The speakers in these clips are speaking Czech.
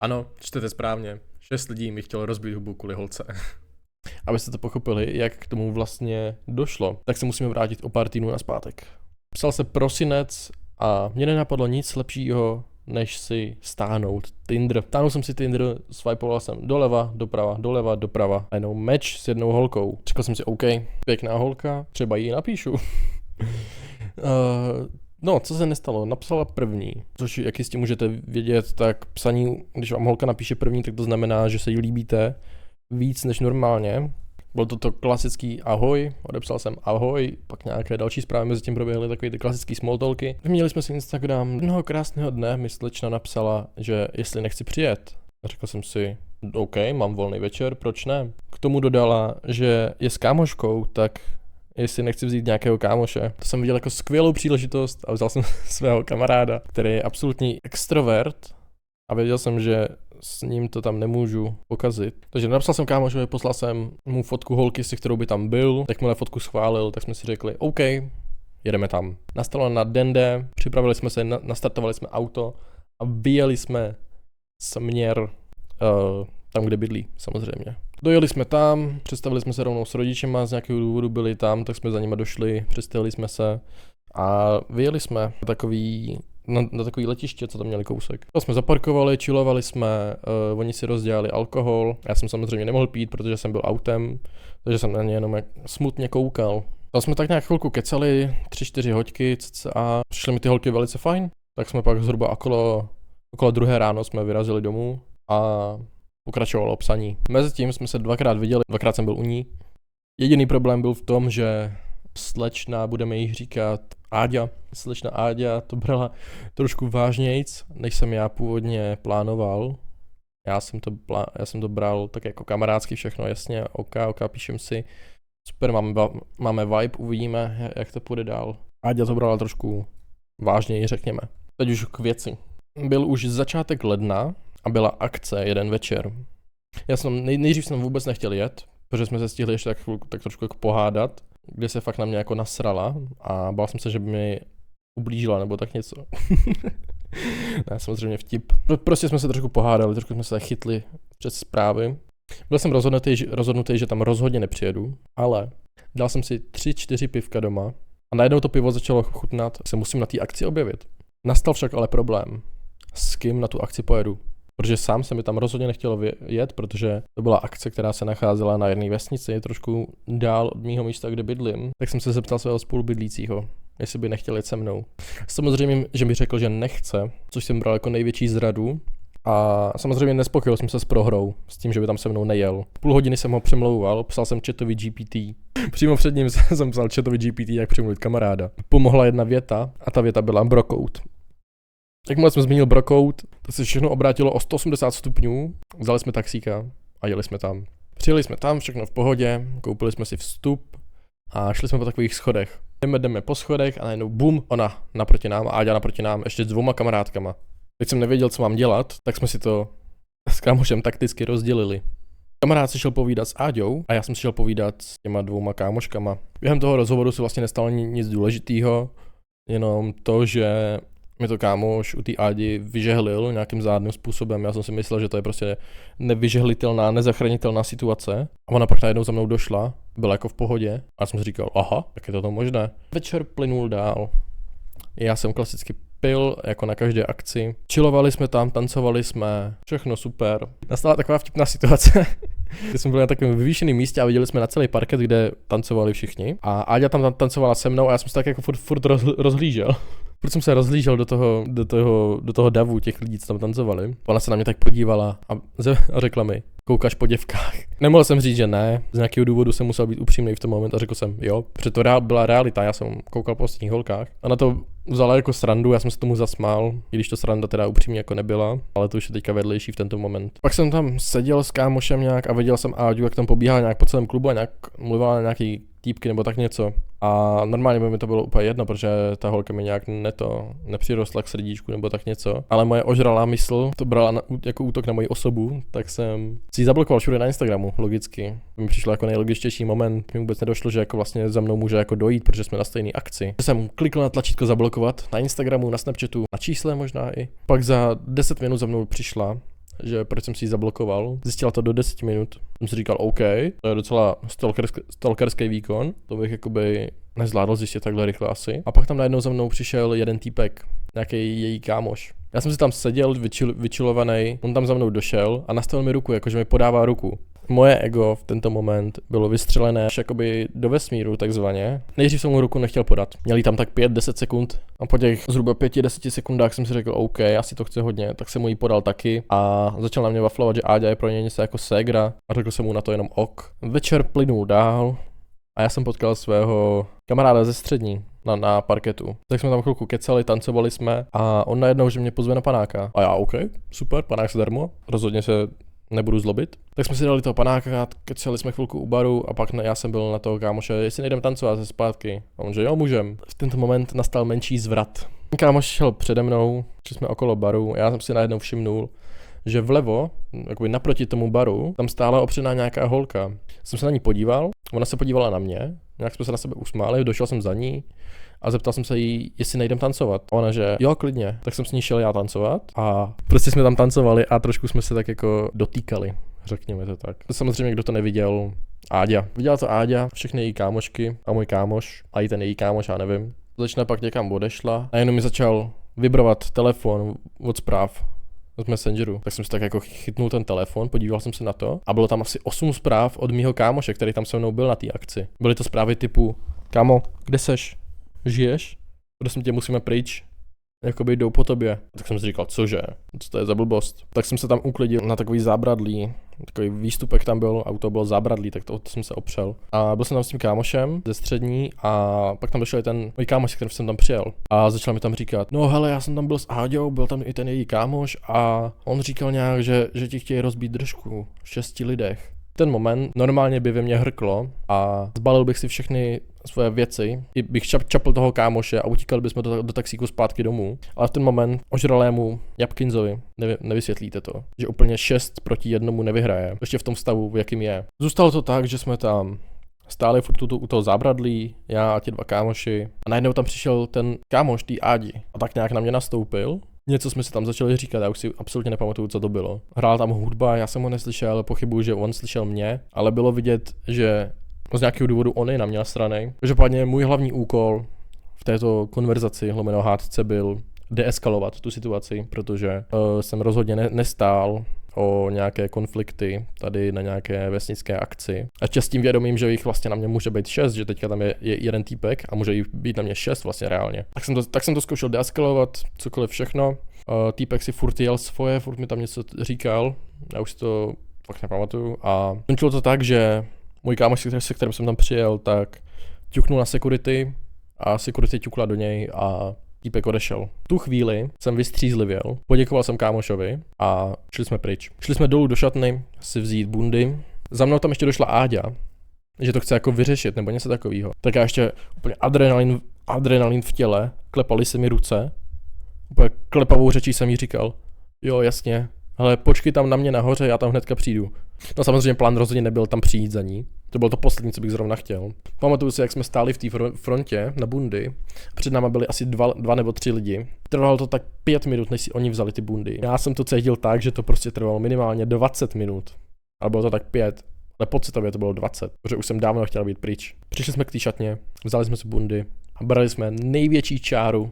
Ano, čtete správně. 6 lidí mi chtělo rozbít hubu kvůli holce. Abyste to pochopili, jak k tomu vlastně došlo, tak se musíme vrátit o pár týdnů nazpátek. Psal se prosinec a mě nenapadlo nic lepšího, než si stáhnout Tinder. Stáhnul jsem si Tinder, swipeoval jsem doleva, doprava. A jenom match s jednou holkou. Řekl jsem si, OK, pěkná holka, třeba jí napíšu. No, co se nestalo? Napsala první, což jak jistě můžete vědět, tak psaní, když vám holka napíše první, tak to znamená, že se jí líbíte víc než normálně. Byl to klasický ahoj, odepsal jsem ahoj, pak nějaké další zprávy mezi tím proběhly, takové ty klasické smalltalky. Vyměnili jsme si Instagram, jednoho krásného dne mi slečna napsala, že jestli nechci přijet. A řekl jsem si, OK, mám volný večer, proč ne? K tomu dodala, že je s kámoškou, tak jestli nechci vzít nějakého kámoše. To jsem viděl jako skvělou příležitost a vzal jsem svého kamaráda, který je absolutní extrovert a věděl jsem, že s ním to tam nemůžu pokazit. Takže napsal jsem kámošovi, poslal jsem mu fotku holky, se kterou by tam byl, jakmile fotku schválil, tak jsme si řekli, OK, jedeme tam. Nastalo na den D, připravili jsme se, nastartovali jsme auto a vyjeli jsme směr tam, kde bydlí, samozřejmě. Dojeli jsme tam, představili jsme se rovnou s rodičema, z nějakého důvodu byli tam, tak jsme za nima došli, představili jsme se a vyjeli jsme na takový letiště, co tam měli kousek. To jsme zaparkovali, chillovali jsme, oni si rozdělali alkohol, já jsem samozřejmě nemohl pít, protože jsem byl autem, takže jsem na ně jenom smutně koukal. Tam jsme tak nějak chvilku kecali, 3-4 hoďky a přišly mi ty holky velice fajn, tak jsme pak zhruba okolo 2 ráno jsme vyrazili domů a pokračovalo psaní. Mezitím jsme se 2krát viděli, 2krát jsem byl u ní. Jediný problém byl v tom, že slečna, budeme jí říkat Áďa. Slečna Áďa to brala trošku vážnějc, než jsem já původně plánoval. Já jsem to bral tak jako kamarádsky všechno, jasně, OK, píšem si. Super, máme vibe, uvidíme, jak to půjde dál. Áďa to brala trošku vážněji, řekněme. Teď už k věci. Byl už začátek ledna a byla akce jeden večer. Nejdřív jsem vůbec nechtěl jet, protože jsme se stihli ještě tak trošku jako pohádat, kde se fakt na mě jako nasrala a bál jsem se, že by mi ublížila nebo tak něco. Ne, samozřejmě vtip. Prostě jsme se trošku pohádali, trošku jsme se chytli přes zprávy. Byl jsem rozhodnutý, že tam rozhodně nepřijedu, ale dal jsem si 3-4 pivka doma a najednou to pivo začalo chutnat, se musím na té akci objevit. Nastal však ale problém, s kým na tu akci pojedu. Protože sám se mi tam rozhodně nechtělo jet, protože to byla akce, která se nacházela na jedné vesnici, trošku dál od mýho místa, kde bydlím. Tak jsem se zeptal svého spolubydlícího, jestli by nechtěl jet se mnou. Samozřejmě, že mi řekl, že nechce, což jsem bral jako největší zradu. A samozřejmě nespokojil jsem se s prohrou, s tím, že by tam se mnou nejel. Půl hodiny jsem ho přemlouval, psal jsem chatovi GPT. Přímo před ním jsem psal chatovi GPT, jak přemluvit kamaráda. Pomohla jedna věta a ta věta byla brokout. Jakmile jsme zmínil brokout, tak se všechno obrátilo o 180 stupňů, vzali jsme taxíka a jeli jsme tam. Přijeli jsme tam, všechno v pohodě, koupili jsme si vstup a šli jsme po takových schodech. Jdeme po schodech a najednou bum, ona naproti nám a Áďa naproti nám ještě s 2 kamarádkama. Teď jsem nevěděl, co mám dělat, tak jsme si to s kámošem takticky rozdělili. Kamarád si šel povídat s Áďou a já jsem si šel povídat s těma 2 kámoškama. Během toho rozhovoru se vlastně nestalo nic důležitého, jenom to, že mi to kámoš u té Ádi vyžehlil nějakým zádným způsobem. Já jsem si myslel, že to je prostě nevyžehlitelná, nezachranitelná situace. A ona pak najednou za mnou došla, byla jako v pohodě. A já jsem si říkal, aha, jak je to možné. Večer plynul dál. Já jsem klasicky pil, jako na každé akci. Chillovali jsme tam, tancovali jsme, všechno super. Nastala taková vtipná situace, kdy jsme byli na takovém vyvýšeném místě a viděli jsme na celý parket, kde tancovali všichni. A Áďa tam tancovala se mnou a já jsem se tak jako furt rozhlížel. Proč jsem se rozhlížel do toho davu těch lidí, co tam tancovali. Ona se na mě tak podívala a řekla mi, koukáš po děvkách. Nemohl jsem říct, že ne, z nějakého důvodu jsem musel být upřímný v tom moment a řekl jsem jo, protože to byla realita, já jsem koukal po ostatních holkách. Ona to vzala jako srandu, já jsem se tomu zasmál, i když to sranda teda upřímně jako nebyla, ale to už je teďka vedlejší v tento moment. Pak jsem tam seděl s kámošem nějak a viděl jsem Áďu, jak tam pobíhá nějak po celém klubu a nějak mluvila na nějaký týpky nebo tak něco. A normálně by mi to bylo úplně jedno, protože ta holka mi nějak nepřirostla k srdíčku nebo tak něco. Ale moje ožralá mysl to brala jako útok na moji osobu, tak jsem si ji zablokoval všude na Instagramu, logicky. Mi přišlo jako nejlogičtější moment, mi vůbec nedošlo, že jako vlastně za mnou může jako dojít, protože jsme na stejné akci. Jsem klikl na tlačítko zablokovat na Instagramu, na Snapchatu, na čísle možná i. Pak za 10 minut za mnou přišla že proč jsem si ji zablokoval. Zjistila to do 10 minut. Jsem si říkal, OK, to je docela stalkerský výkon, to bych jakoby nezvládl zjistit takhle rychle asi. A pak tam najednou za mnou přišel jeden týpek, nějaký její kámoš. Já jsem si tam seděl, vyčilovaný, on tam za mnou došel a nastavil mi ruku, jakože mi podává ruku. Moje ego v tento moment bylo vystřelené až jakoby do vesmíru takzvaně. Nejdřív jsem mu ruku nechtěl podat. Měli tam tak 5-10 sekund a po těch zhruba 5-10 sekundách jsem si řekl OK, asi to chce hodně, tak jsem mu ji podal taky a začal na mě waflovat, že Áďa je pro něj něco jako ségra a řekl jsem mu na to jenom ok. Večer plynul dál a já jsem potkal svého kamaráda ze střední na parketu. Tak jsme tam chvilku kecali, tancovali jsme a on najednou, že mě pozve na panáka. A já OK, super, panák zadarmo, rozhodně se nebudu zlobit. Tak jsme si dali toho panáka, kecali jsme chvilku u baru a pak já jsem byl na toho kámoše, jestli nejdem tancovat ze zpátky. A on že jo, můžem. V tento moment nastal menší zvrat. Kámoš šel přede mnou, šli jsme okolo baru a já jsem si najednou všimnul, že vlevo, jakoby naproti tomu baru, tam stála opřená nějaká holka. Jsem se na ní podíval, ona se podívala na mě, nějak jsme se na sebe usmáli, došel jsem za ní a zeptal jsem se jí, jestli nejdem tancovat. A ona, že jo, klidně. Tak jsem s ní šel já tancovat a prostě jsme tam tancovali a trošku jsme se tak jako dotýkali, řekněme to tak. Samozřejmě, kdo to neviděl, Áďa. Viděla to Áďa, všechny její kámošky a můj kámoš a i ten její kámoš, já nevím. Začne pak někam odešla a jenom mi začal vibrovat telefon od zpráv z Messengeru. Tak jsem si tak jako chytnul ten telefon, podíval jsem se na to a bylo tam asi 8 zpráv od mýho kámoše, který tam se mnou byl na té akci. Byly to zprávy typu, kámo, kde seš? Žiješ? Prosím tě, musíme pryč. Jakoby jdou po tobě. Tak jsem si říkal, cože? Co to je za blbost? Tak jsem se tam uklidil na takový zábradlí. Takový výstupek tam byl, auto bylo zábradlí, tak to jsem se opřel. A byl jsem tam s tím kámošem ze střední a pak tam došel i ten můj kámoš, s kterým jsem tam přijel. A začal mi tam říkat, no hele, já jsem tam byl s Áďou, byl tam i ten její kámoš a on říkal nějak, že ti chtějí rozbít držku v 6 lidech. Ten moment normálně by ve mně hrklo a zbalil bych si všechny svoje věci, i bych čapl toho kámoše a utíkali bychom do taxíku zpátky domů. Ale v ten moment ožralému Jabkinzovi nevysvětlíte to, že úplně 6 proti 1 nevyhraje, ještě v tom stavu, v jakým je. Zůstalo to tak, že jsme tam stáli furt u toho zábradlí, já a ti 2 kámoši a najednou tam přišel ten kámoš, tý Ádi a tak nějak na mě nastoupil. Něco jsme si tam začali říkat, já už si absolutně nepamatuju, co to bylo. Hrál tam hudba, já jsem ho neslyšel, pochybuju, že on slyšel mě, ale bylo vidět, že z nějakého důvodu on je na mě nasranej. Každopádně můj hlavní úkol v této konverzaci lomeno hádce byl deeskalovat tu situaci, protože jsem rozhodně nestál o nějaké konflikty tady na nějaké vesnické akci. A s tím vědomím, že jich vlastně na mě může být 6, že teďka tam je jeden týpek a může jich být na mě 6 vlastně reálně. Tak jsem to zkoušel deeskalovat, cokoliv všechno. Týpek si furt jel svoje, furt mi tam něco říkal, já už si to fakt nepamatuju. A končilo to tak, že můj kámoš, se kterým jsem tam přijel, tak ťuknul na security a security ťukla do něj a týpek odešel. V tu chvíli jsem vystřízlivěl, poděkoval jsem kámošovi a šli jsme pryč. Šli jsme dolů do šatny si vzít bundy. Za mnou tam ještě došla Áďa, že to chce jako vyřešit nebo něco takového. Tak já ještě úplně adrenalin v těle, klepaly se mi ruce. Úplně klepavou řečí jsem jí říkal, jo jasně, ale počkej tam na mě nahoře, já tam hnedka přijdu. No samozřejmě plán rozhodně nebyl tam přijít za ní. To bylo to poslední, co bych zrovna chtěl. Pamatuju si, jak jsme stáli v té frontě na bundy. Před náma byli asi 2 nebo 3 lidi. Trvalo to tak 5 minut, než si oni vzali ty bundy. Já jsem to cítil tak, že to prostě trvalo minimálně 20 minut. Ale bylo to tak 5. Ale pocitově to bylo 20, protože už jsem dávno chtěl být pryč. Přišli jsme k té šatně, vzali jsme si bundy a brali jsme největší čáru,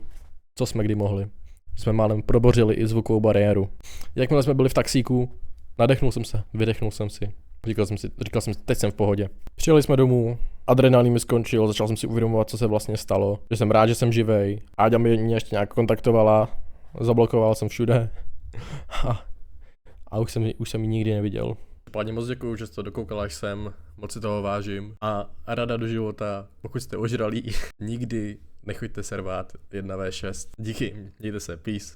co jsme kdy mohli. Jsme málem probořili i zvukovou bariéru. Jakmile jsme byli v taxíku, nadechnul jsem se, vydechnul jsem si. Říkal jsem si, teď jsem v pohodě. Přijeli jsme domů, adrenalin mi skončil, začal jsem si uvědomovat, co se vlastně stalo. Že jsem rád, že jsem živej. Áďa mě ještě nějak kontaktovala, zablokoval jsem všude. A už jsem ji nikdy neviděl. Pádně moc děkuju, že jste to dokoukal až sem, moc si toho vážím. A rada do života, pokud jste ožralí, nikdy nechoďte servát 1v6. Díky, mějte se, peace.